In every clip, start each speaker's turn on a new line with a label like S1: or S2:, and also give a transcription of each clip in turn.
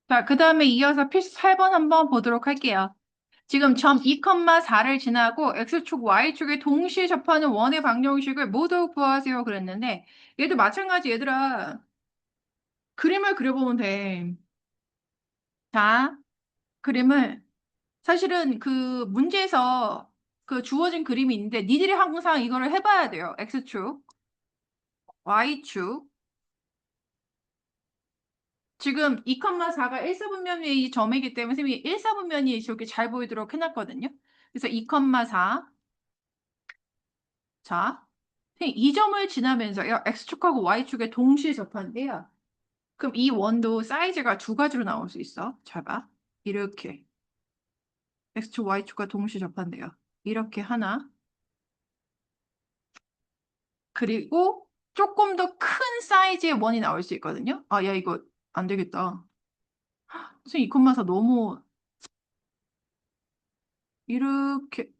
S1: 자, 그 다음에 이어서 필수 8번 한번 보도록 할게요. 지금 점 2,4를 지나고 X축, Y축에 동시에 접하는 원의 방정식을 모두 구하세요 그랬는데 얘도 마찬가지 얘들아. 그림을 그려보면 돼. 자, 그림을 사실은 그 문제에서 그 주어진 그림이 있는데 니들이 항상 이거를 해봐야 돼요. X축, Y축. 지금 2,4가 1사분면의 점이기 때문에 선생님이 1사분면이 저렇게 잘 보이도록 해놨거든요. 그래서 2,4. 자, 선생님 이 점을 지나면서요. X축하고 Y축에 동시에 접한대요. 그럼 이 원도 사이즈가 두 가지로 나올 수 있어. 잘 봐. 이렇게. X축, Y축과 동시에 접한대요. 이렇게 하나. 그리고 조금 더 큰 사이즈의 원이 나올 수 있거든요. 아, 야, 이거 안 되겠다. 선생님, 이 콤마사 너무 이렇게,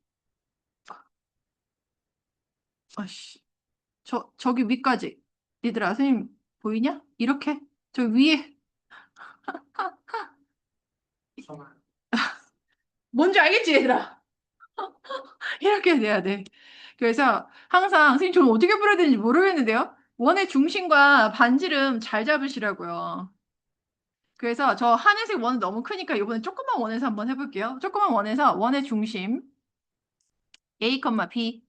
S1: 아씨, 저기 위까지. 얘들아, 선생님, 보이냐? 이렇게. 저 위에. 뭔지 알겠지, 얘들아? 이렇게 돼야 돼. 그래서 항상, 선생님, 저는 어떻게 풀어야 되는지 모르겠는데요? 원의 중심과 반지름 잘 잡으시라고요. 그래서 저 하늘색 원은 너무 크니까 이번에 조그만 원에서 한번 해볼게요. 조그만 원에서 원의 중심 A, B.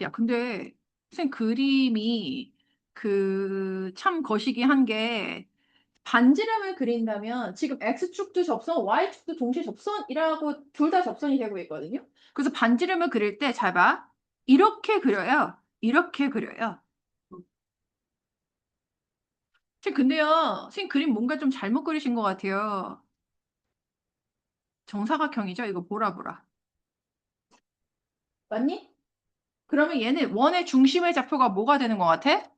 S1: 야, 근데 선생님 그림이 그 참 거시기 한 게 반지름을 그린다면 지금 X축도 접선, Y축도 동시에 접선이라고 둘 다 접선이 되고 있거든요. 그래서 반지름을 그릴 때 잘 봐. 이렇게 그려요. 이렇게 그려요. 선생님 근데요. 선생님 그림 뭔가 좀 잘못 그리신 것 같아요. 정사각형이죠? 이거 보라 보라. 맞니? 그러면 얘는 원의 중심의 좌표가 뭐가 되는 것 같아?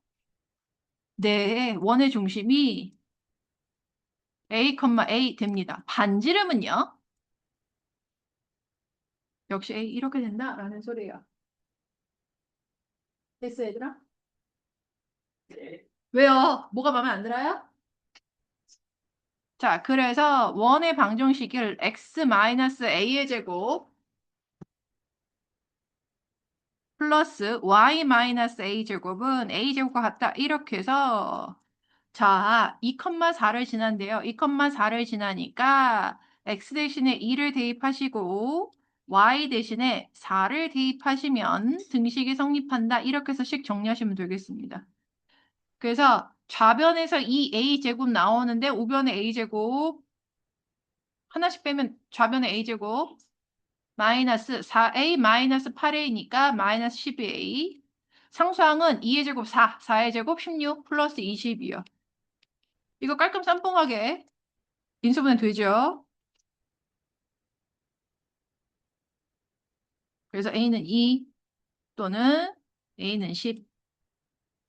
S1: 네, 원의 중심이 A, A 됩니다. 반지름은요? 역시 A 이렇게 된다라는 소리예요. 됐어, 얘들아? 왜요? 뭐가 마음에 안 들어요? 자, 그래서 원의 방정식을 x-a의 제곱 플러스 y-a 제곱은 a 제곱과 같다. 이렇게 해서 자, 2,4를 지난대요. 2,4를 지나니까 x 대신에 2를 대입하시고 y 대신에 4를 대입하시면 등식이 성립한다. 이렇게 해서 식 정리하시면 되겠습니다. 그래서 좌변에서 2a 제곱 나오는데 우변에 a 제곱 하나씩 빼면 좌변에 a 제곱 마이너스 4a 마이너스 8a니까 마이너스 12a 상수항은 2의 제곱 4, 4의 제곱 16 플러스 20이요. 이거 깔끔 쌈뽕하게 인수분해 되죠? 그래서 A는 2 또는 A는 10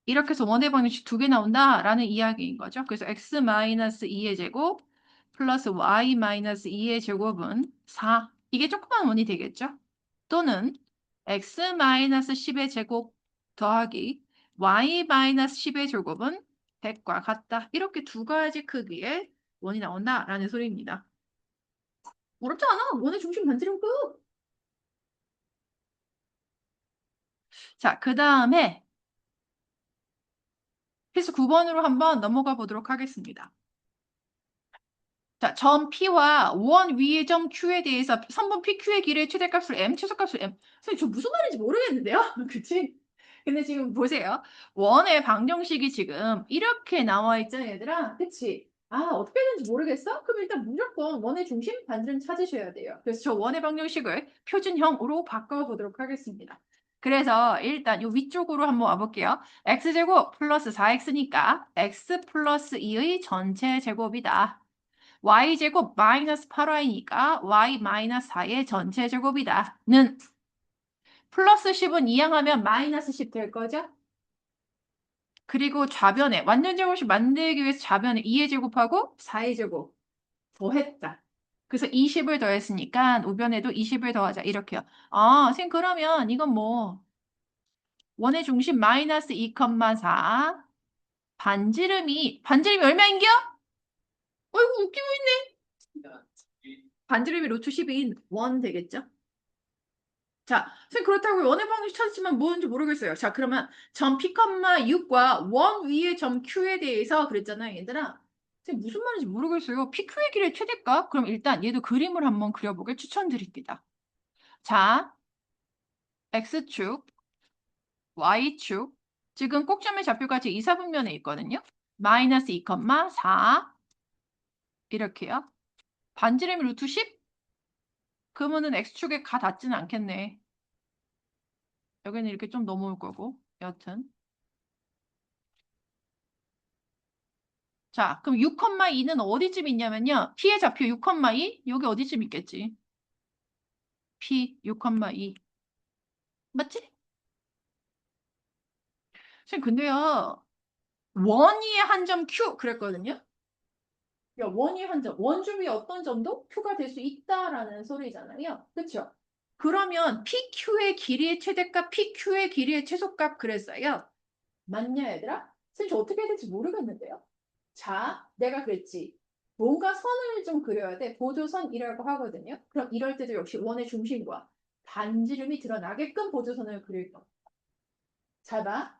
S1: 이렇게 해서 원의 방정식 두 개 나온다라는 이야기인 거죠. 그래서 x-2의 제곱 플러스 y-2의 제곱은 4 이게 조그만 원이 되겠죠? 또는 x-10의 제곱 더하기 y-10의 제곱은 100과 같다. 이렇게 두 가지 크기의 원이 나온다라는 소리입니다. 어렵지 않아. 원의 중심 반지름 끝. 자, 그 다음에 필수 9번으로 한번 넘어가 보도록 하겠습니다. 자, 점 P와 원 위의 점 Q에 대해서 선분 PQ의 길이의 최대값을 M, 최소값을 M. 선생님, 저 무슨 말인지 모르겠는데요? 그치? 근데 지금 보세요. 원의 방정식이 지금 이렇게 나와 있잖아, 얘들아. 그치? 아, 어떻게 되는지 모르겠어? 그럼 일단 무조건 원의 중심 반지름 찾으셔야 돼요. 그래서 저 원의 방정식을 표준형으로 바꿔보도록 하겠습니다. 그래서 일단 이 위쪽으로 한번 와볼게요. x제곱 플러스 4x니까 x 플러스 2의 전체 제곱이다. y제곱 마이너스 8y니까 y 마이너스 4의 전체 제곱이다. 는 플러스 10은 이항하면 마이너스 10 될 거죠? 그리고 좌변에 완전 제곱식 만들기 위해서 좌변에 2의 제곱하고 4의 제곱 더했다. 그래서 20을 더했으니까 우변에도 20을 더하자. 이렇게요. 아, 선생님 그러면 이건 뭐 원의 중심 마이너스 2,4 반지름이 얼마인겨? 어이구, 웃기고 있네. 반지름이 루트 12인 원 되겠죠? 자, 선생님 그렇다고 원의 방정식 찾았지만 뭔지 모르겠어요. 자, 그러면 점 P, 6과 원 위의 점 Q에 대해서 그랬잖아요, 얘들아. 선생님 무슨 말인지 모르겠어요. PQ의 길의 최대값? 그럼 일단 얘도 그림을 한번 그려보길 추천드립니다. 자, X축, Y축. 지금 꼭점의 좌표가 제 2, 4분면에 있거든요. 마이너스 2, 4 이렇게요. 반지름이 루트 10? 그러면은 X축에 가 닿지는 않겠네. 여기는 이렇게 좀 넘어올 거고. 여튼. 자, 그럼 6,2는 어디쯤 있냐면요. P의 좌표 6,2? 여기 어디쯤 있겠지? P 6,2. 맞지? 선생님, 근데요. 원위의 한 점 Q 그랬거든요. 야, 원위의 한 점. 원주 위에 어떤 점도 Q가 될 수 있다라는 소리잖아요. 그렇죠? 그러면 PQ의 길이의 최대값, PQ의 길이의 최소값 그랬어요. 맞냐, 얘들아? 선생님, 저 어떻게 해야 될지 모르겠는데요. 자, 내가 그랬지. 뭔가 선을 좀 그려야 돼. 보조선이라고 하거든요. 그럼 이럴 때도 역시 원의 중심과 반지름이 드러나게끔 보조선을 그릴 거. 잘 봐.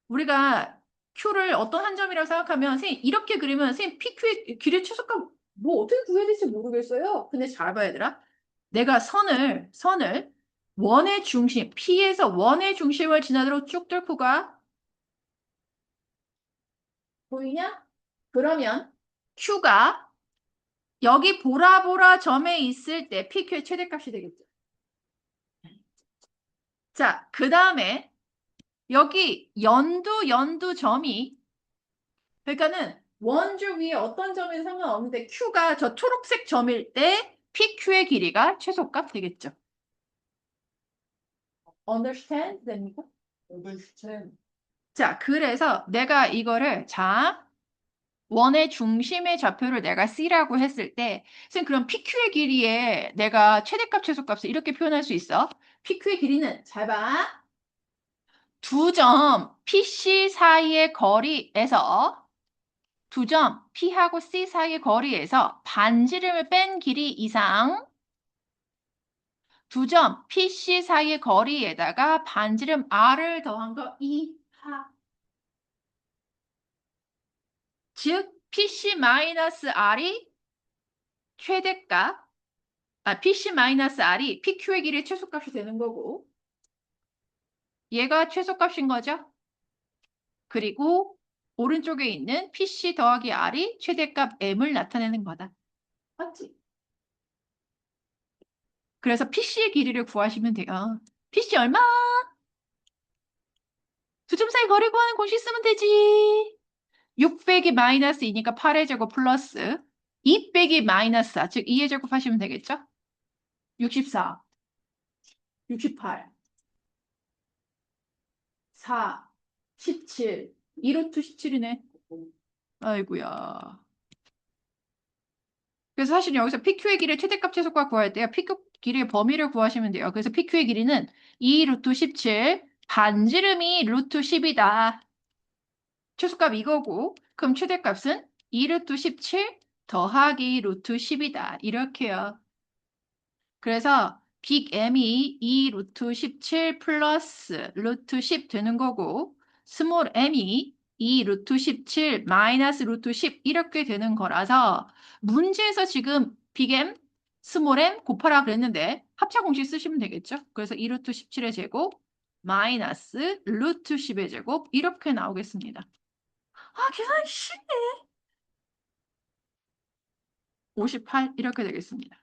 S1: 우리가 Q를 어떤 한 점이라고 생각하면 선생님 이렇게 그리면 선생님 PQ의 길의 최소값 뭐 어떻게 구해야 될지 모르겠어요. 근데 잘 봐야 되라. 내가 선을 원의 중심, P에서 원의 중심을 지나도록 쭉 뚫고 가. 보이냐? 그러면 Q가 여기 보라보라 점에 있을 때 PQ의 최대값이 되겠죠. 자, 그 다음에 여기 연두 점이 그러니까는 원주 위에 어떤 점에도 상관없는데 Q가 저 초록색 점일 때 PQ의 길이가 최소값 되겠죠. Understand 됩니까? Understand. 자, 그래서 내가 이거를 자 원의 중심의 좌표를 내가 C라고 했을 때 선생님 그럼 PQ의 길이에 내가 최대값 최소값을 이렇게 표현할 수 있어. PQ의 길이는 잘 봐. 두 점 PC 사이의 거리에서 두 점 P하고 C 사이의 거리에서 반지름을 뺀 길이 이상 두 점 PC 사이의 거리에다가 반지름 R을 더한 거 이하. 즉 PC-R이 최대값 PC-R이 PQ의 길이의 최소값이 되는 거고 얘가 최소값인 거죠. 그리고 오른쪽에 있는 PC 더하기 R이 최대값 M을 나타내는 거다. 맞지? 그래서 PC의 길이를 구하시면 돼요. PC 얼마? 두 점 사이 거리 구하는 공식 쓰면 되지. 6 빼기 마이너스 2니까 8의 제곱 플러스 2 빼기 마이너스 4, 즉 2의 제곱 하시면 되겠죠? 64, 68, 4, 17, 2루트 17이네. 아이고야. 그래서 사실 여기서 PQ의 길이 최대값 최소값 구할 때요. PQ 길이의 범위를 구하시면 돼요. 그래서 PQ의 길이는 2루트 17, 반지름이 루트 10이다. 최소값 이거고 그럼 최대값은 2루트 17 더하기 루트 10이다. 이렇게요. 그래서 빅 M이 2 루트 17 플러스 루트 10 되는 거고 스몰 M이 2 루트 17 마이너스 루트 10 이렇게 되는 거라서 문제에서 지금 빅 M, 스몰 M 곱하라 그랬는데 합차 공식 쓰시면 되겠죠. 그래서 2 루트 17의 제곱 마이너스 루트 10의 제곱 이렇게 나오겠습니다. 아, 계산이 쉽네. 58 이렇게 되겠습니다.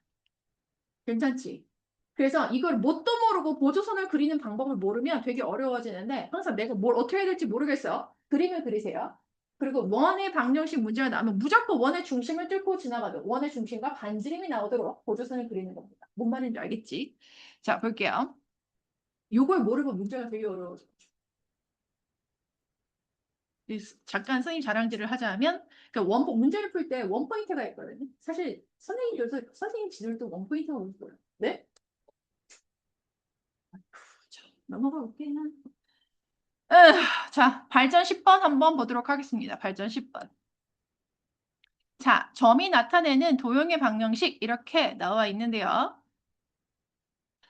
S1: 괜찮지? 그래서 이걸 뭣도 모르고 보조선을 그리는 방법을 모르면 되게 어려워지는데 항상 내가 뭘 어떻게 해야 될지 모르겠어. 그림을 그리세요. 그리고 원의 방정식 문제가 나오면 무조건 원의 중심을 뚫고 지나가도 원의 중심과 반지름이 나오도록 보조선을 그리는 겁니다. 뭔 말인지 알겠지? 자, 볼게요. 이걸 모르면 문제가 되게 어려워져. 잠깐 선생님 자랑질을 하자면 그러니까 문제를 풀 때 원포인트가 있거든요. 사실 선생님 지들도 원포인트가 올 거예요. 네? 자, 넘어가 볼게요. 자, 발전 10번 한번 보도록 하겠습니다. 발전 10번. 자, 점이 나타내는 도형의 방정식 이렇게 나와 있는데요.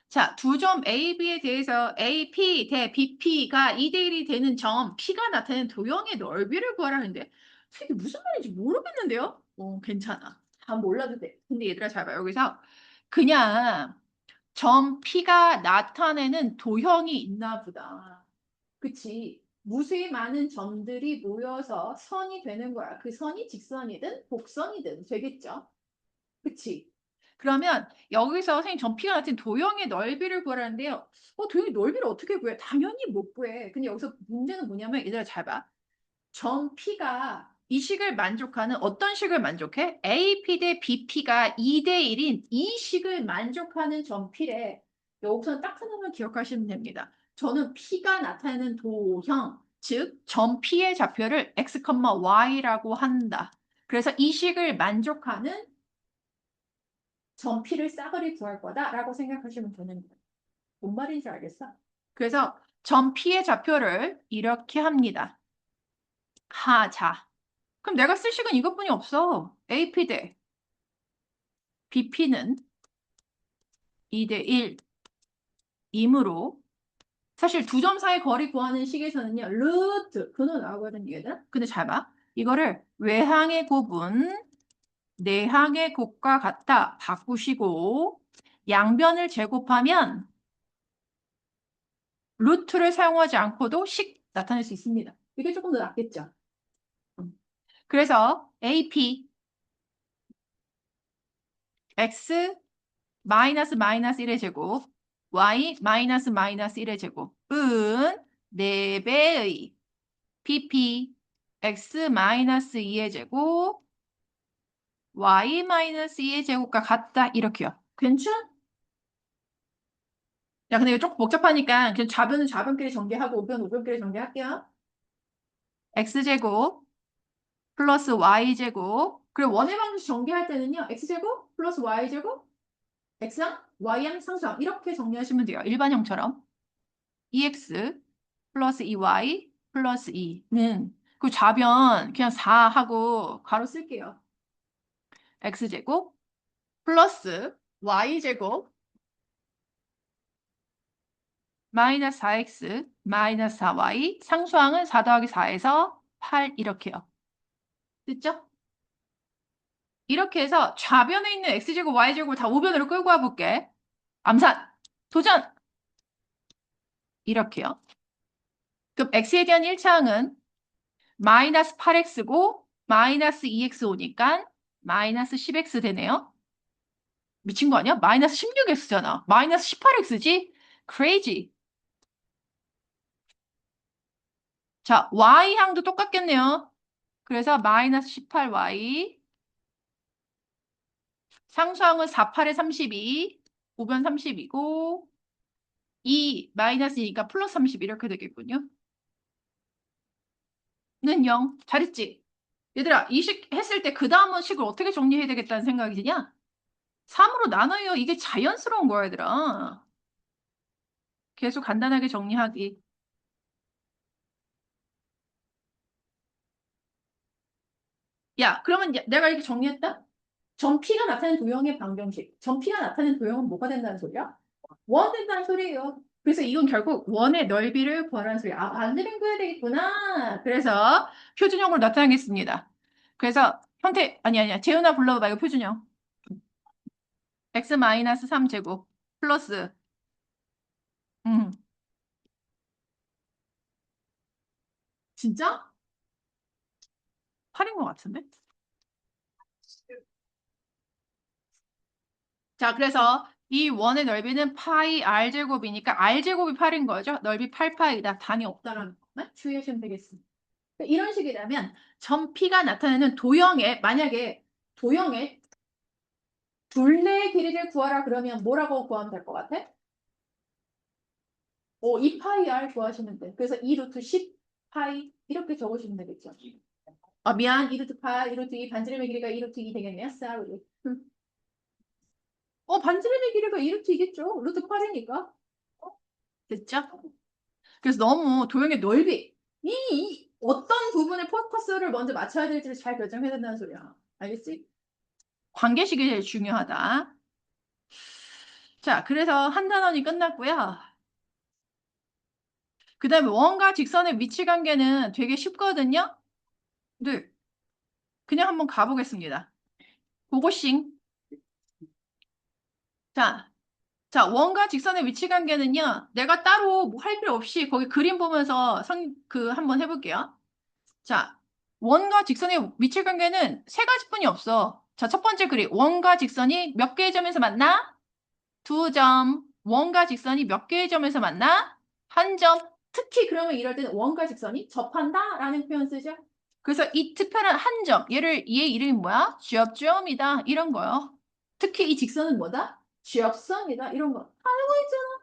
S1: 자, 두 점 A, B에 대해서 AP 대 BP가 2대 1이 되는 점 P가 나타내는 도형의 넓이를 구하라는데 이게 무슨 말인지 모르겠는데요? 괜찮아. 다 몰라도 돼. 근데 얘들아 잘 봐. 여기서 그냥 점 P가 나타내는 도형이 있나 보다. 그치? 무수히 많은 점들이 모여서 선이 되는 거야. 그 선이 직선이든 곡선이든 되겠죠? 그치? 그러면 여기서 선생님 점피가 같은 도형의 넓이를 구하라는데요. 도형의 넓이를 어떻게 구해? 당연히 못 구해. 근데 여기서 문제는 뭐냐면 얘들아 잘 봐. 점 P가 이 식을 만족하는 어떤 식을 만족해? AP 대 BP가 2대 1인 이 식을 만족하는 점 P래. 여기서 딱 하나만 기억하시면 됩니다. 저는 P가 나타내는 도형, 즉 점 P의 좌표를 x, y라고 한다. 그래서 이 식을 만족하는 점 P를 싸그리 구할 거다라고 생각하시면 되는 거예요. 뭔 말인지 알겠어? 그래서 점 P의 좌표를 이렇게 합니다. 하자. 그럼 내가 쓸 식은 이것뿐이 없어. AP 대 BP는 2대 1이므로 사실 두 점 사이 거리 구하는 식에서는요. 루트 근호 나오거든요. 얘들아. 근데 잘 봐. 이거를 외항의 곱은 내항의 곱과 같다 바꾸시고 양변을 제곱하면 루트를 사용하지 않고도 식 나타낼 수 있습니다. 이게 조금 더 낫겠죠. 그래서 AP x 마이너스 마이너스 1의 제곱 y 마이너스 마이너스 1의 제곱은 4배의 pp x 마이너스 2의 제곱 y 마이너스 2의 제곱과 같다 이렇게요. 괜찮? 야 근데 이거 조금 복잡하니까 그냥 좌변은 좌변끼리 전개하고 우변은 우변끼리 전개할게요. x제곱 플러스 y제곱 그리고 원의 방식 전개할 때는요. x제곱 플러스 y제곱 x항, y항, 상수항 이렇게 정리하시면 돼요. 일반형처럼. 2x 플러스 2y 플러스 2는 그 좌변 그냥 4 하고 가로 쓸게요. x제곱 플러스 y제곱 마이너스 4x 마이너스 4y 상수항은 4 더하기 4에서 8 이렇게요. 됐죠? 이렇게 해서 좌변에 있는 x제곱 y제곱을 다 우변으로 끌고 와볼게. 암산 도전! 이렇게요. 그럼 x에 대한 1차항은 마이너스 8x고 마이너스 2x 오니까 마이너스 10x 되네요. 미친 거 아니야? 마이너스 16x잖아. 마이너스 18x지? crazy. 자, y항도 똑같겠네요. 그래서 마이너스 18y 상수항은 4, 8에 32 우변 30이고 2 마이너스니까 플러스 30 이렇게 되겠군요. 는 0. 잘했지? 얘들아, 이 식 했을 때 그 다음은 식을 어떻게 정리해야 되겠다는 생각이 드냐? 3으로 나눠요. 이게 자연스러운 거야, 얘들아. 계속 간단하게 정리하기. 야, 그러면 내가 이렇게 정리했다? 점 P가 나타낸 도형의 방정식. 점 P가 나타낸 도형은 뭐가 된다는 소리야? 원 된다는 소리예요. 그래서 이건 결국 원의 넓이를 구하라는 소리야. 아, 반대변 구해야 되겠구나. 그래서 표준형으로 나타나겠습니다. 그래서 형태, 아니야. 재훈아 불러봐. 이거 표준형. x-3제곱 플러스 음, 진짜? 8인 것 같은데? 자, 그래서 이 원의 넓이는 파이 r제곱이니까 r제곱이 8인 거죠. 넓이 8파이다. 단위 없다라는 것만 주의하시면 되겠습니다. 그러니까 이런 식이라면 점 P가 나타내는 도형의 만약에 도형의 둘레의 길이를 구하라 그러면 뭐라고 구하면 될 것 같아? 2파이 r 구하시면 돼. 그래서 2 루트 10파이 이렇게 적으시면 되겠죠. 미안. 2 루트 파이, 2 루트 2 반지름의 길이가 2 루트 2 되겠네요. sorry. 반지름의 길이가 2 루트 2겠죠. 루트 8이니까. 됐죠? 그래서 너무 도형의 넓이, 어떤 부분에 포커스를 먼저 맞춰야 될지를 잘 결정해야 된다는 소리야. 알겠지? 관계식이 제일 중요하다. 자, 그래서 한 단원이 끝났고요. 그 다음에 원과 직선의 위치 관계는 되게 쉽거든요. 네. 그냥 한번 가보겠습니다. 고고싱. 자, 자, 원과 직선의 위치 관계는요. 내가 따로 뭐 할 필요 없이 거기 그림 보면서 한번 해볼게요. 자, 원과 직선의 위치 관계는 세 가지뿐이 없어. 자, 첫 번째 그림. 원과 직선이 몇 개의 점에서 만나? 두 점. 원과 직선이 몇 개의 점에서 만나? 한 점. 특히 그러면 이럴 때는 원과 직선이 접한다라는 표현 쓰죠. 그래서 이 특별한 한 점, 얘의 이름이 뭐야? 지엽점이다. 이런 거요. 특히 이 직선은 뭐다? 지엽선이다. 이런 거. 알고 있잖아.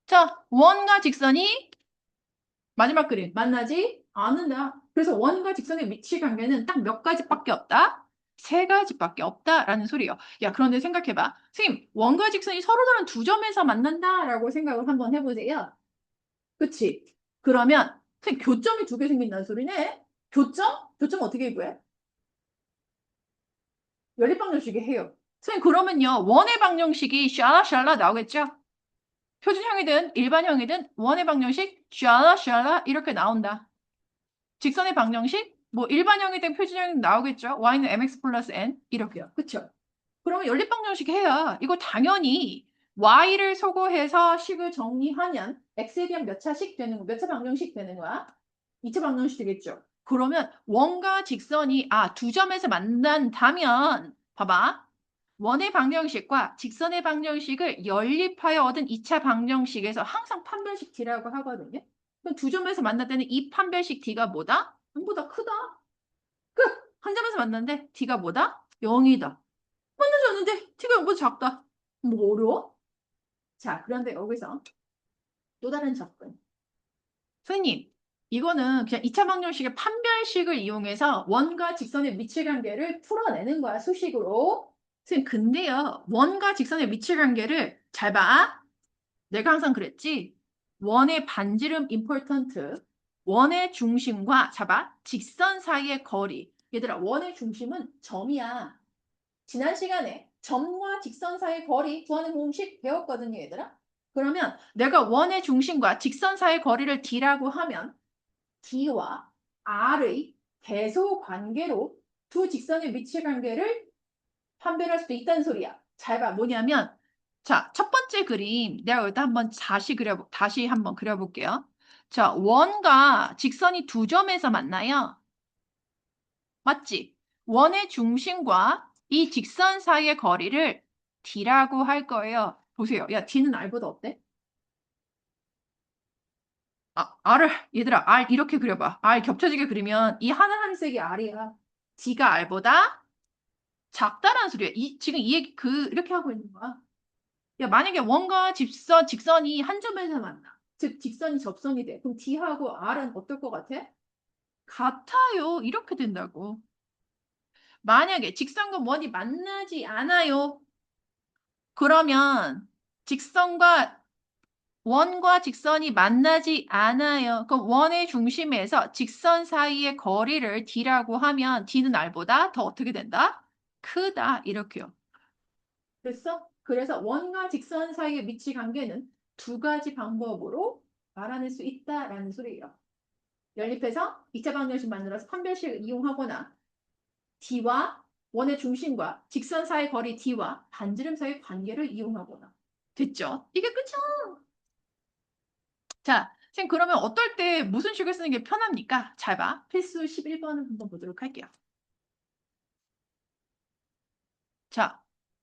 S1: 자, 원과 직선이 마지막 그림 만나지 않는다. 그래서 원과 직선의 위치 관계는 딱 몇 가지밖에 없다? 세 가지밖에 없다라는 소리예요. 야, 그런데 생각해봐. 선생님, 원과 직선이 서로 다른 두 점에서 만난다라고 생각을 한번 해보세요. 그치? 그러면 선생님, 교점이 두 개 생긴다는 소리네? 교점? 교점 어떻게 구해? 연립방정식이 해요. 선생님, 그러면요. 원의 방정식이 샬라샬라 나오겠죠? 표준형이든 일반형이든 원의 방정식 샬라샬라 이렇게 나온다. 직선의 방정식 뭐 일반형이든 표준형이든 나오겠죠. y는 mx 플러스 n 이렇게요. 그쵸? 그러면 연립방정식 해야 이거 당연히 y를 소거해서 식을 정리하면 x에 대한 몇 차식 되는 거, 몇 차 방정식 되는 거야? 2차 방정식 되겠죠. 그러면 원과 직선이 두 점에서 만난다면 봐봐. 원의 방정식과 직선의 방정식을 연립하여 얻은 2차 방정식에서 항상 판별식 d라고 하거든요. 그럼 두 점에서 만날 때는 이 판별식 d가 뭐다? 0보다 크다. 끝! 한 점에서 만났는데 d가 뭐다? 0이다. 만나지 않는데 t가 0보다 작다. 뭐 어려워? 자, 그런데 여기서 또 다른 접근. 선생님, 이거는 그냥 2차 방정식의 판별식을 이용해서 원과 직선의 위치 관계를 풀어내는 거야, 수식으로. 선생님, 근데요, 원과 직선의 위치 관계를 잘 봐. 내가 항상 그랬지. 원의 반지름 임포턴트, 원의 중심과 잡아 직선 사이의 거리. 얘들아, 원의 중심은 점이야. 지난 시간에 점과 직선 사이의 거리 구하는 공식 배웠거든요, 얘들아. 그러면 내가 원의 중심과 직선 사이의 거리를 d라고 하면 d와 r의 대소 관계로 두 직선의 위치 관계를 판별할 수도 있다는 소리야. 잘 봐. 뭐냐면 자, 첫 번째 그림 내가 여기다 한번 다시 한번 그려볼게요. 자, 원과 직선이 두 점에서 만나요. 맞지? 원의 중심과 이 직선 사이의 거리를 d라고 할 거예요. 보세요. 야, d는 r보다 어때? 얘들아, r 이렇게 그려봐. r 겹쳐지게 그리면 이 하늘색이 r이야. d가 r보다 작다라는 소리야. 지금 이 얘기 이렇게 하고 있는 거야. 야, 만약에 원과 직선이 한 점에서 만나. 즉, 직선이 접선이 돼. 그럼 D하고 R은 어떨 것 같아? 같아요. 이렇게 된다고. 만약에 직선과 원이 만나지 않아요. 그러면 원과 직선이 만나지 않아요. 그럼 원의 중심에서 직선 사이의 거리를 D라고 하면 D는 R보다 더 어떻게 된다? 크다. 이렇게요. 됐어? 그래서 원과 직선 사이의 위치 관계는 두 가지 방법으로 알아낼 수 있다라는 소리예요. 연립해서 2차 방정식 만들어서 판별식을 이용하거나 D와 원의 중심과 직선 사이 거리 D와 반지름 사이의 관계를 이용하거나. 됐죠? 이게 끝이야. 자, 선생님 그러면 어떨 때 무슨 식을 쓰는 게 편합니까? 잘 봐. 필수 11번을 한번 보도록 할게요. 자,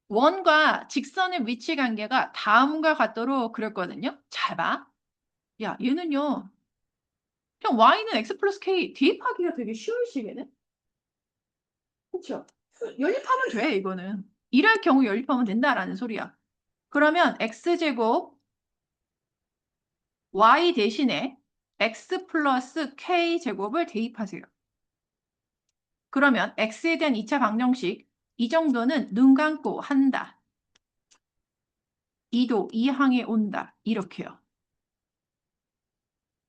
S1: 원과 직선의 위치 관계가 다음과 같도록 그렸거든요. 잘 봐. 야, 얘는요. 그냥 y는 x 플러스 k 대입하기가 되게 쉬운 식이네. 그렇죠? 연립하면 돼, 이거는. 이럴 경우 연립하면 된다라는 소리야. 그러면 x제곱 y 대신에 x 플러스 k제곱을 대입하세요. 그러면 x에 대한 2차 방정식 이 정도는 눈 감고 한다. 2도 2항에 온다. 이렇게요.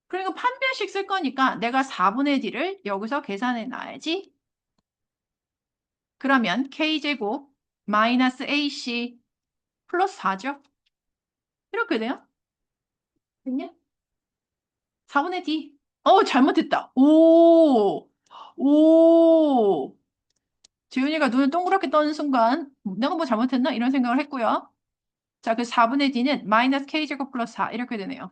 S1: 그리고 판별식 쓸 거니까 내가 4분의 d를 여기서 계산해 놔야지. 그러면 K제곱 마이너스 AC 플러스 4죠? 이렇게 돼요? 됐냐? 4분의 D. 잘못했다. 오. 지훈이가 눈을 동그랗게 떠는 순간 내가 뭐 잘못했나? 이런 생각을 했고요. 자, 그 4분의 D는 마이너스 K제곱 플러스 4 이렇게 되네요.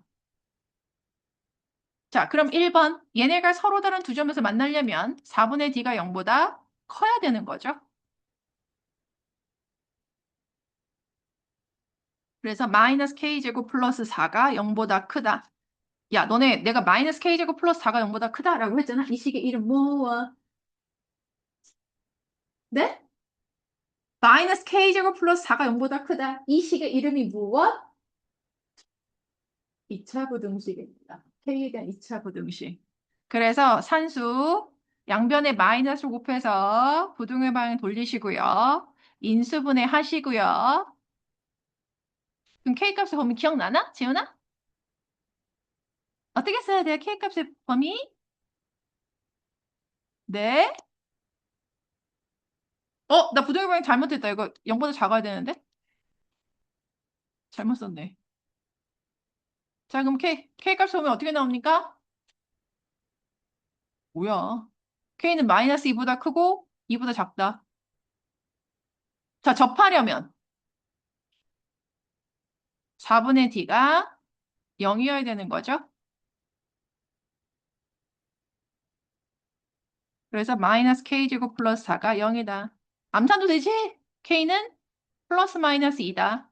S1: 자, 그럼 1번. 얘네가 서로 다른 두 점에서 만나려면 4분의 D가 0보다 커야 되는 거죠. 그래서 마이너스 K제곱 플러스 4가 0보다 크다. 야, 너네 내가 마이너스 K제곱 플러스 4가 0보다 크다라고 했잖아. 이 식의 이름 뭐야? 네? 마이너스 K제곱 플러스 4가 0보다 크다. 이 식의 이름이 무엇? 2차 부등식입니다. K에 대한 2차 부등식. 그래서 산수 양변에 마이너스를 곱해서 부등의 방향 돌리시고요. 인수분해 하시고요. 그럼 K값의 범위 기억나나? 지훈아? 어떻게 써야 돼요? K값의 범위? 네. 나 부등의 방향 잘못했다. 이거 0보다 작아야 되는데? 잘못 썼네. 자, 그럼 K값의 범위 어떻게 나옵니까? 뭐야? K는 마이너스 2보다 크고 2보다 작다. 자, 접하려면 4분의 D가 0이어야 되는 거죠. 그래서 마이너스 K제곱 플러스 4가 0이다. 암산도 되지? K는 플러스 마이너스 2다.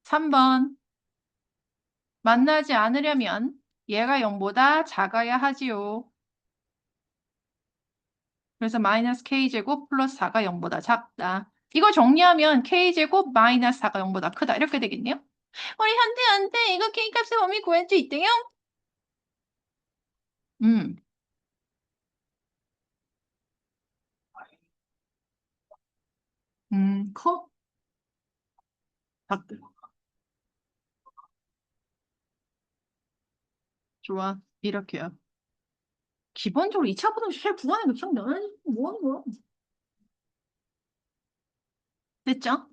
S1: 3번. 만나지 않으려면 얘가 0보다 작아야 하지요. 그래서 마이너스 K제곱 플러스 4가 0보다 작다. 이거 정리하면 K제곱 마이너스 4가 0보다 크다. 이렇게 되겠네요. 우리 현태한테 이거 K값의 범위 구할 수 있대요? 음, 커? 작다. 좋아. 이렇게요. 기본적으로 2차 부등식 잘 구하는 거 기억나는 뭐 하는 거야? 됐죠?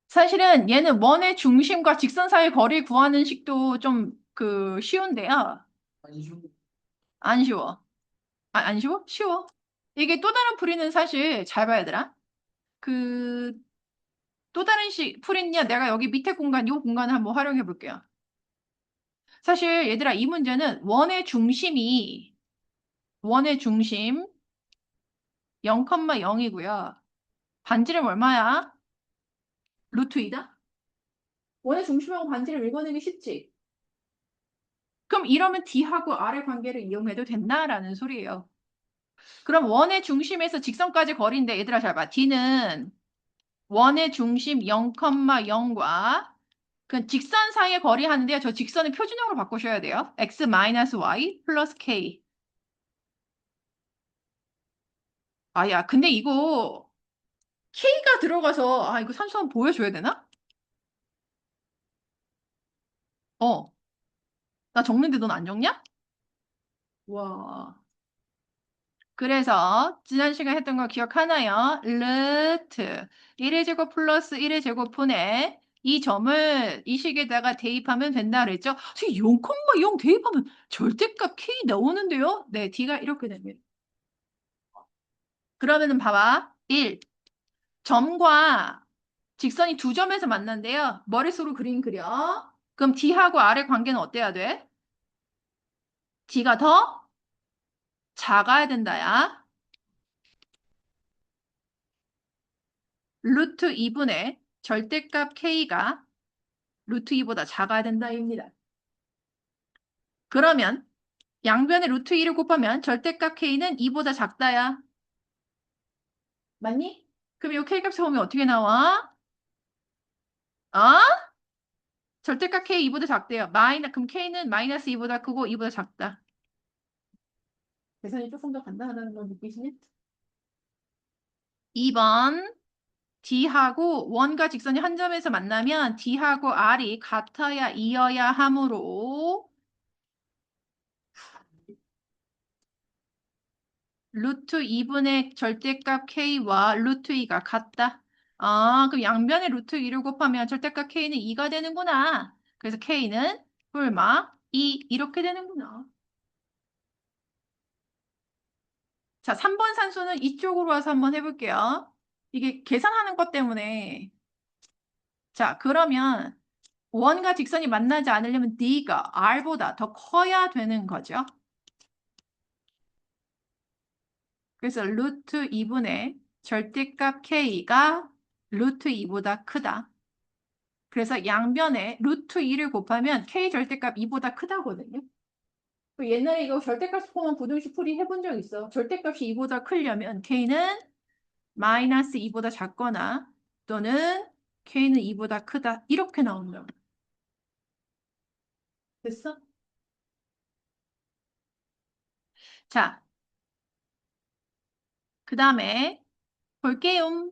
S1: 사실은 얘는 원의 중심과 직선 사이 거리 구하는 식도 좀 쉬운데요. 안 쉬워. 안 쉬워? 쉬워. 이게 또 다른 풀이는 사실 잘 봐야 되라. 그 또 다른 풀이냐 내가 여기 밑에 공간 이 공간을 한번 활용해 볼게요. 사실 얘들아 이 문제는 원의 중심 0,0이고요. 반지름 얼마야? 루트 2다? 원의 중심하고 반지름 읽어내기 쉽지? 그럼 이러면 D하고 R의 관계를 이용해도 된다라는 소리예요. 그럼 원의 중심에서 직선까지 거리인데 얘들아 잘 봐. D는 원의 중심 0,0과 그 직선 사이의 거리 하는데요. 저 직선을 표준형으로 바꾸셔야 돼요. x-y 플러스 k. 야, 근데 이거 k가 들어가서 이거 산수 한번 보여줘야 되나? 어, 나 적는데 넌 안 적냐? 와. 그래서 지난 시간에 했던 거 기억하나요? 루트 1의 제곱 플러스 1의 제곱분의 이 점을 이 식에다가 대입하면 된다 그랬죠? 선생님 0,0 대입하면 절대값 k 나오는데요? 네, d가 이렇게 됩니다. 그러면은 봐봐. 1. 점과 직선이 두 점에서 만난대요. 머릿속으로 그림 그려. 그럼 d하고 r의 관계는 어때야 돼? d가 더 작아야 된다야. 루트 2분의 절대값 k가 루트 2보다 작아야 된다입니다. 그러면 양변에 루트 2를 곱하면 절대값 k는 2보다 작다야. 맞니? 그럼 이 k값의 범위 어떻게 나와? 어? 절대값 k 2보다 작대요. 그럼 k는 마이너스 2보다 크고 2보다 작다. 계산이 조금 더 간단하다는 걸 느끼시니? 2번 D하고 원과 직선이 한 점에서 만나면 D하고 R이 같아야 이어야 하므로 루트 2분의 절대값 k와 루트 2가 같다. 아, 그럼 양변에 루트 2를 곱하면 절대값 k는 2가 되는구나. 그래서 k는 뿔마 2 이렇게 되는구나. 자, 3번 산수는 이쪽으로 와서 한번 해볼게요. 이게 계산하는 것 때문에. 자, 그러면 원과 직선이 만나지 않으려면 D가 R보다 더 커야 되는 거죠. 그래서 루트 2분의 절대값 K가 루트 2보다 크다. 그래서 양변에 루트 2를 곱하면 K 절대값 2보다 크다거든요. 옛날에 이거 절대값 포함 부등식 풀이 해본 적 있어. 절대값이 2보다 크려면 K는 마이너스 2보다 작거나 또는 K는 2보다 크다. 이렇게 나온다. 됐어? 자, 그 다음에 볼게요.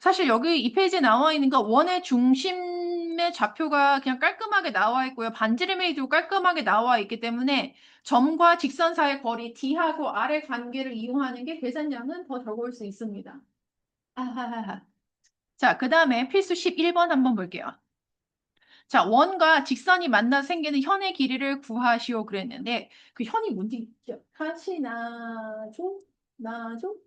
S1: 사실 여기 이 페이지에 나와 있는 거 원의 중심의 좌표가 그냥 깔끔하게 나와 있고요. 반지름에도 깔끔하게 나와 있기 때문에 점과 직선 사이의 거리 D하고 R의 관계를 이용하는 게 계산량은 더 적을 수 있습니다. 아하하하. 자, 그 다음에 필수 11번 한번 볼게요. 자, 원과 직선이 만나 생기는 현의 길이를 구하시오 그랬는데 그 현이 뭔지 같이 나죠? 나죠?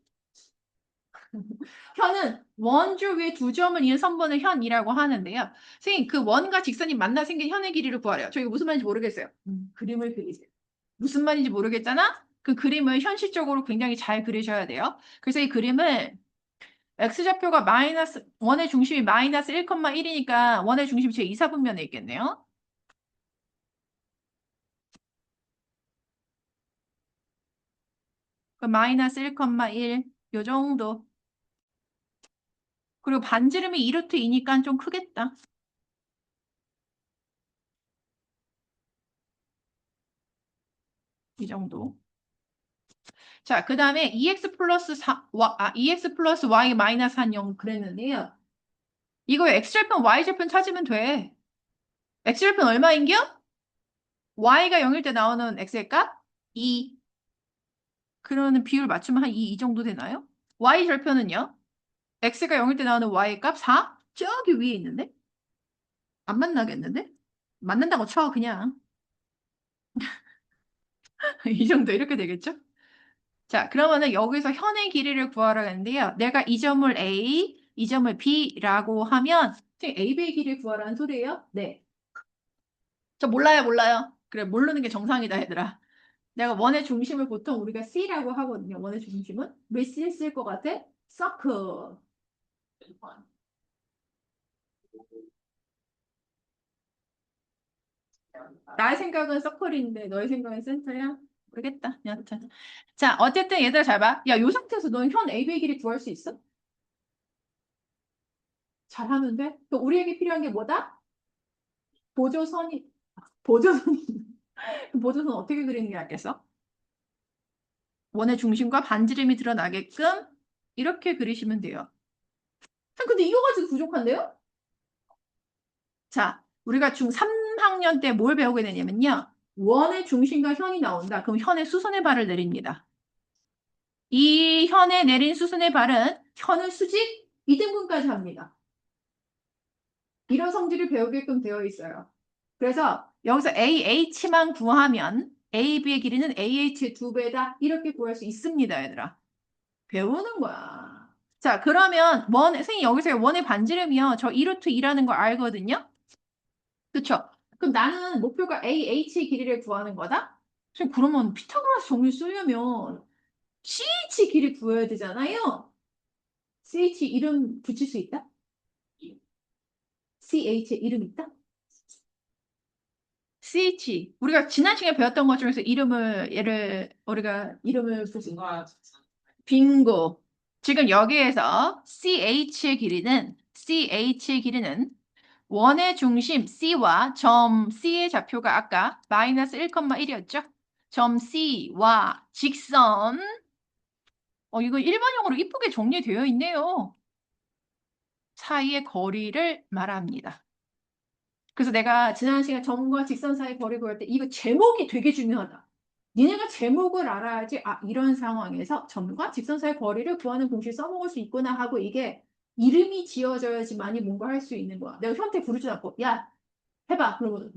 S1: 현은 원줄 위에 두 점을 이은 선분을 현이라고 하는데요. 선생님, 그 원과 직선이 만나 생긴 현의 길이를 구하래요. 저 이거 무슨 말인지 모르겠어요. 그림을 그리세요. 무슨 말인지 모르겠잖아? 그 그림을 현실적으로 굉장히 잘 그리셔야 돼요. 그래서 이 그림을 x좌표가 마이너스, 원의 중심이 마이너스 1,1이니까 원의 중심이 제 2, 4분면에 있겠네요. 그 마이너스 1,1, 요 정도. 그리고 반지름이 2루트 2니까 좀 크겠다. 이 정도. 자, 그 다음에 EX 플러스 Y 마이너스 한 0 그랬는데요. 이거 X절편, Y절편 찾으면 돼. X절편 얼마인겨? Y가 0일 때 나오는 X의 값? 2. 그러면 비율 맞추면 한 2 정도 되나요? Y절편은요? X가 0일 때 나오는 Y의 값 4? 저기 위에 있는데? 안 만나겠는데? 맞는다고 쳐, 그냥. 이 정도 이렇게 되겠죠? 자, 그러면은 여기서 현의 길이를 구하라 했는데요. 내가 이 점을 A, 이 점을 B라고 하면 A, B의 길이를 구하라는 소리예요? 네. 저 몰라요, 몰라요. 그래, 모르는 게 정상이다, 얘들아. 내가 원의 중심을 보통 우리가 C라고 하거든요. 원의 중심은. 왜 C 쓸 것 같아? 서클. 나의 생각은 서클인데 너의 생각은 센터야? 모르겠다. 여튼. 자, 어쨌든 얘들아 잘 봐. 야, 요 상태에서 너는 현 A, B의 길이 구할 수 있어? 잘하면 돼? 또 우리에게 필요한 게 뭐다? 보조선이, 보조선이. 보조선 어떻게 그리는 게 낫겠어? 원의 중심과 반지름이 드러나게끔 이렇게 그리시면 돼요. 근데 이거 가지고 부족한데요? 자, 우리가 중3학년 때 뭘 배우게 되냐면요. 원의 중심과 현이 나온다. 그럼 현의 수선의 발을 내립니다. 이 현에 내린 수선의 발은 현의 수직 2등분까지 합니다. 이런 성질을 배우게끔 되어 있어요. 그래서 여기서 AH만 구하면 AB의 길이는 AH의 2배다. 이렇게 구할 수 있습니다, 얘들아. 배우는 거야. 자, 그러면 선생님 여기서 원의 반지름이요. 저 2루트 2라는 걸 알거든요. 그쵸? 그럼 나는 목표가 AH의 길이를 구하는 거다? 선생님, 그러면 피타고라스 정리 쓰려면 CH 길이 구해야 되잖아요. CH 이름 붙일 수 있다? CH의 이름 있다? CH. 우리가 지난 시간에 배웠던 것 중에서 우리가 이름을 붙인 거. 빙고. 지금 여기에서 CH의 길이는 원의 중심 C와 점 C의 좌표가 아까 마이너스 1,1이었죠? 점 C와 직선. 이거 일반형으로 이쁘게 정리되어 있네요. 사이의 거리를 말합니다. 그래서 내가 지난 시간 점과 직선 사이 거리 구할 때 이거 제목이 되게 중요하다. 니네가 제목을 알아야지, 아, 이런 상황에서 점과 직선 사이 거리를 구하는 공식 써먹을 수 있구나 하고 이게 이름이 지어져야지만이 뭔가 할 수 있는 거야. 내가 현태 부르지 않고, 야, 해봐. 그러면,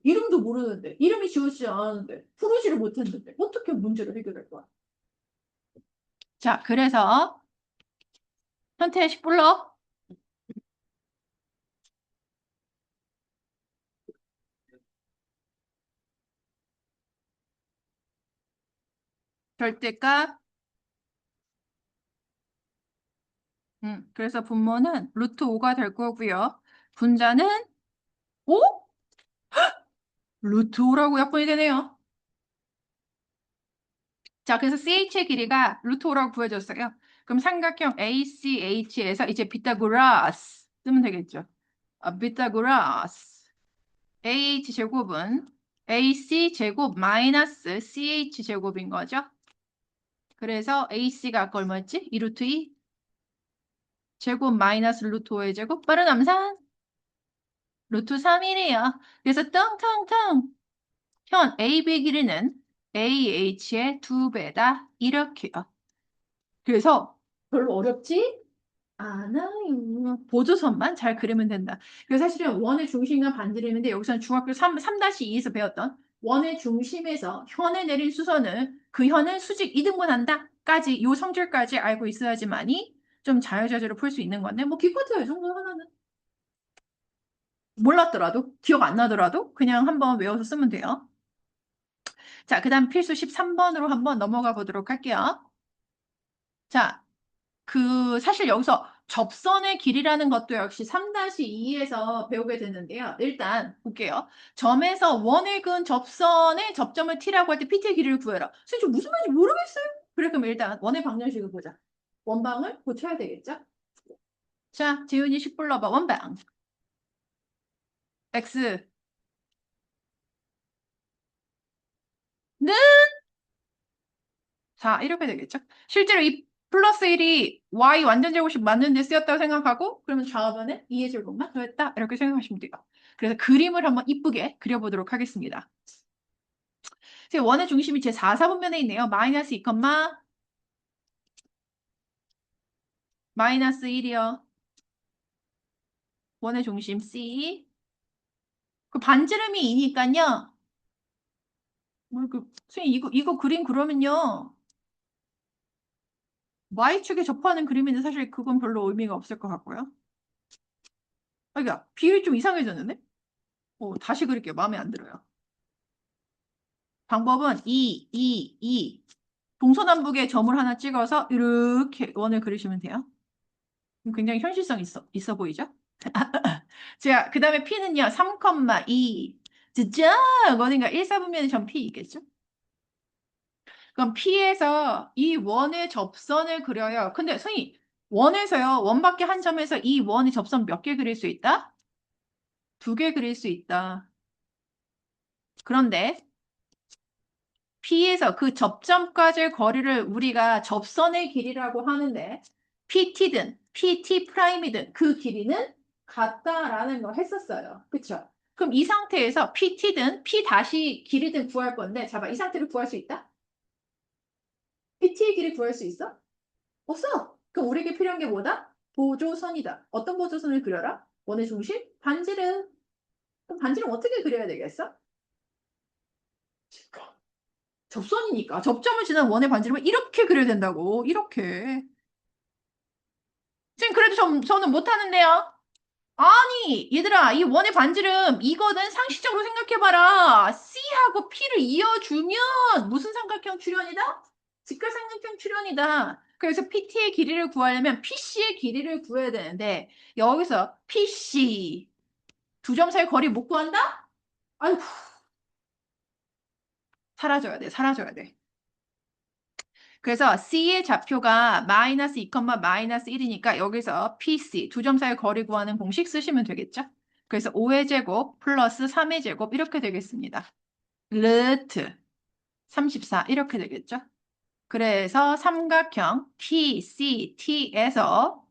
S1: 이름도 모르는데, 이름이 지어지지 않았는데, 부르지를 못했는데, 어떻게 문제를 해결할 거야? 자, 그래서, 현태식 불러. 절대값. 그래서 분모는 루트 5가 될 거고요. 분자는 5? 루트 5라고 약분이 되네요. 자, 그래서 CH의 길이가 루트 5라고 구해졌어요. 그럼 삼각형 ACH에서 이제 피타고라스 쓰면 되겠죠. 피타고라스 AH 제곱은 AC 제곱 마이너스 CH 제곱인 거죠. 그래서 AC가 아까 얼마였지? 2 루트 2 제곱 마이너스 루트 5의 제곱 빠른 암산 루트 3이래요. 그래서 텅텅텅 현 AB 길이는 AH의 2배다. 이렇게요. 그래서 별로 어렵지 않아요. 보조선만 잘 그리면 된다. 그래서 사실은 원의 중심과 반지름인데 여기서는 중학교 3-2에서 배웠던 원의 중심에서 현에 내린 수선을 그 현을 수직 이등분한다까지 요 성질까지 알고 있어야지만이 좀 자유자재로 풀 수 있는 건데 뭐 기껏해야 이 정도 하나는 몰랐더라도 기억 안 나더라도 그냥 한번 외워서 쓰면 돼요. 자, 그 다음 필수 13번으로 한번 넘어가 보도록 할게요. 자, 사실 여기서 접선의 길이라는 것도 역시 3-2에서 배우게 되는데요. 일단 볼게요. 점에서 원을 그은 접선의 접점을 T라고 할 때 PT의 길이를 구해라. 선생님, 저 무슨 말인지 모르겠어요. 그래, 그럼 일단 원의 방정식을 보자. 원방을 고쳐야 되겠죠? 자, 지훈이 식 불러봐. 원방. X. 는 4. 이렇게 되겠죠? 실제로 이 플러스 1이 y 완전 제곱식 맞는 데 쓰였다고 생각하고 그러면 좌변에 2의 제곱만 더했다. 이렇게 생각하시면 돼요. 그래서 그림을 한번 이쁘게 그려보도록 하겠습니다. 원의 중심이 제 4, 4분면에 있네요. 마이너스 2, 마이너스 1이요. 원의 중심 C. 그 반지름이 2니까요. 선생님 이거 그림 그러면요. Y축에 접하는 그림인데 사실 그건 별로 의미가 없을 것 같고요. 아, 그러니까 비율이 좀 이상해졌는데? 다시 그릴게요. 마음에 안 들어요. 방법은 2. 동서남북에 점을 하나 찍어서 이렇게 원을 그리시면 돼요. 굉장히 현실성 있어 보이죠? 자, 그 다음에 P는요. 3,2. 진짜 어딘가 1, 4분면의 점 P이겠죠? 그럼 P에서 이 원의 접선을 그려요. 근데 선생님, 원에서요. 원밖에 한 점에서 이 원의 접선 몇 개 그릴 수 있다? 2개 그릴 수 있다. 그런데 P에서 그 접점까지의 거리를 우리가 접선의 길이라고 하는데 PT든 PT 프라임이든 그 길이는 같다라는 걸 했었어요. 그쵸? 그럼 이 상태에서 PT든 P 다시 길이든 구할 건데 봐봐. 이 상태를 구할 수 있다? PT의 길이 구할 수 있어? 없어. 그럼 우리에게 필요한 게 뭐다? 보조선이다. 어떤 보조선을 그려라? 원의 중심? 반지름. 그럼 반지름 어떻게 그려야 되겠어? 접선이니까 접점을 지난 원의 반지름을 이렇게 그려야 된다고. 이렇게. 선생님 그래도 저는 못하는데요. 아니 얘들아 이 원의 반지름 이거는 상식적으로 생각해봐라. C하고 P를 이어주면 무슨 삼각형 출현이다? 직각삼각형 출현이다. 그래서 PT의 길이를 구하려면 PC의 길이를 구해야 되는데 여기서 PC 2점 사이 거리 못 구한다? 아이고 사라져야 돼 사라져야 돼. 그래서 C의 좌표가 마이너스 2, 마이너스 1이니까 여기서 PC 2점 사이 거리 구하는 공식 쓰시면 되겠죠? 그래서 5의 제곱 플러스 3의 제곱 이렇게 되겠습니다. 루트 34 이렇게 되겠죠? 그래서 삼각형 PCT에서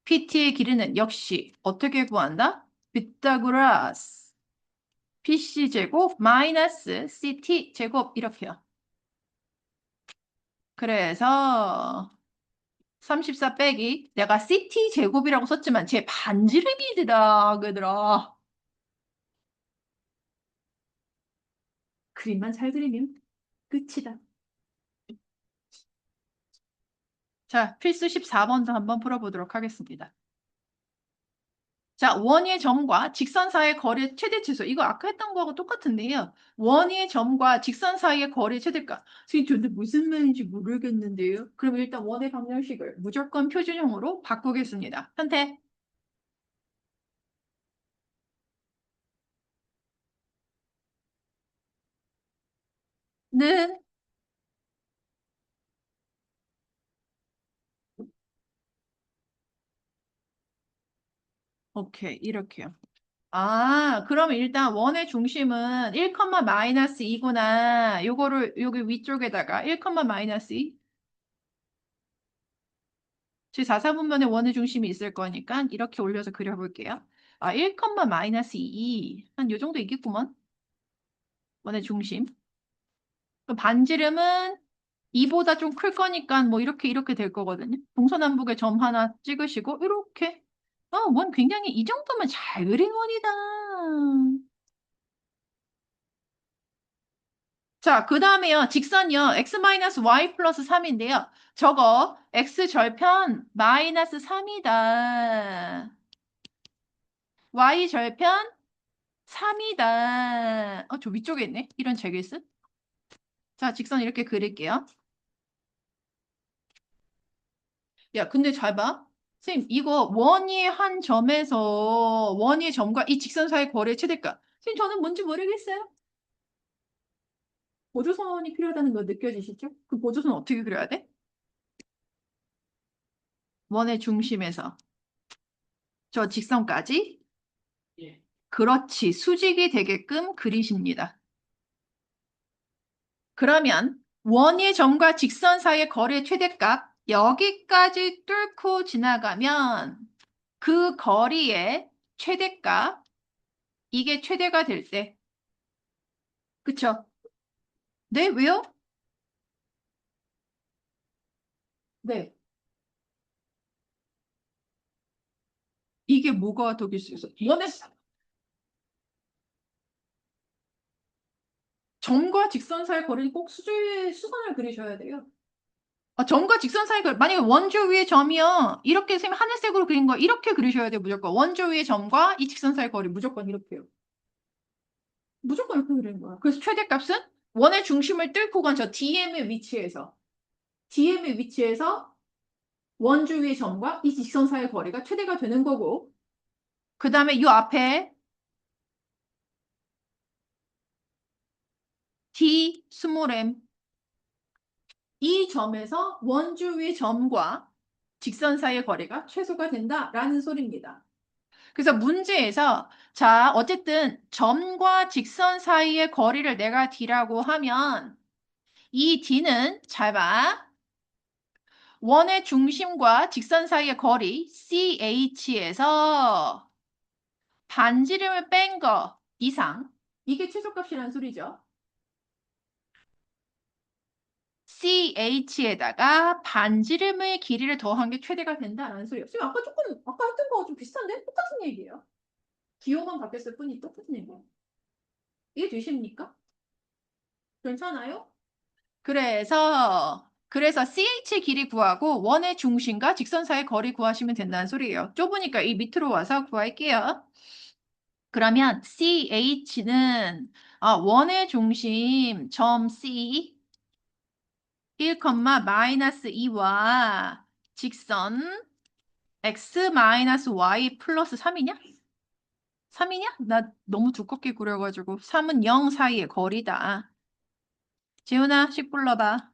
S1: PT의 길이는 역시 어떻게 구한다? 피타고라스 BC 제곱 마이너스 CT 제곱 이렇게요. 그래서 34 빼기 내가 CT 제곱이라고 썼지만 제 반지름이더라 그더라. 그림만 잘 그리면 끝이다. 자, 필수 14번도 한번 풀어보도록 하겠습니다. 자, 원위의 점과 직선 사이의 거리의 최대 최소. 이거 아까 했던 거하고 똑같은데요. 원위의 점과 직선 사이의 거리의 최대값. 선생님, 근데 무슨 말인지 모르겠는데요. 그럼 일단 원의 방정식을 무조건 표준형으로 바꾸겠습니다. 선택. 는 오케이, 이렇게요. 아, 그러면 일단 원의 중심은 1, 마이너스 2구나. 요거를 여기 위쪽에다가 1, 마이너스 2. 제 4사분면에 원의 중심이 있을 거니까 이렇게 올려서 그려볼게요. 아, 1, 마이너스 2. 한 요 정도 있겠구먼. 원의 중심. 그 반지름은 2보다 좀 클 거니까 뭐 이렇게 될 거거든요. 동서남북에 점 하나 찍으시고 이렇게. 원 굉장히 이 정도면 잘 그린 원이다. 자, 그 다음에요. 직선이요. x-y 플러스 3인데요. 저거 x절편 마이너스 3이다. y절편 3이다. 저 위쪽에 있네. 이런 제기스. 자, 직선 이렇게 그릴게요. 야, 근데 잘 봐. 선생님, 이거 원위의 한 점에서 원위의 점과 이 직선 사이 거리의 최대값. 선생님, 저는 뭔지 모르겠어요. 보조선이 필요하다는 거 느껴지시죠? 그 보조선 어떻게 그려야 돼? 원의 중심에서 저 직선까지 그렇지. 수직이 되게끔 그리십니다. 그러면 원의 점과 직선 사이의 거리의 최대값 여기까지 뚫고 지나가면 그 거리의 최대값 이게 최대가 될 때 그쵸? 네, 왜요? 네. 이게 뭐가 더 있어? 원의 점과 직선 사이의 거리는 꼭 수선을 그리셔야 돼요. 점과 직선 사이 만약에 원조 위의 점이요. 이렇게 선생님 하늘색으로 그린 거 이렇게 그리셔야 돼요. 무조건. 원조 위의 점과 이 직선 사이 거리 무조건 이렇게요. 무조건 이렇게 그리는 거야. 그래서 최대값은 원의 중심을 뚫고 간 저 DM의 위치에서 원주 위의 점과 이 직선 사이의 거리가 최대가 되는 거고 그 다음에 이 앞에 D 스몰 m 이 점에서 원주 위 점과 직선 사이의 거리가 최소가 된다라는 소리입니다. 그래서 문제에서 자 어쨌든 점과 직선 사이의 거리를 내가 D라고 하면 이 D는 잘 봐. 원의 중심과 직선 사이의 거리 CH에서 반지름을 뺀 거 이상 이게 최소값이라는 소리죠. CH에다가 반지름의 길이를 더한 게 최대가 된다라는 소리예요. 지금 아까 했던 거와 좀 비슷한데? 똑같은 얘기예요. 기호만 바뀌었을 뿐이 똑같은 얘기예요. 이게 되십니까? 괜찮아요? 그래서 CH 길이 구하고 원의 중심과 직선 사이의 거리 구하시면 된다는 소리예요. 좁으니까 이 밑으로 와서 구할게요. 그러면 CH는 원의 중심 점 C 1, 마이너스 2와 직선 x 마이너스 y 플러스 3이냐? 3이냐? 나 너무 두껍게 그려가지고 3은 0 사이의 거리다. 재훈아, 식 불러봐.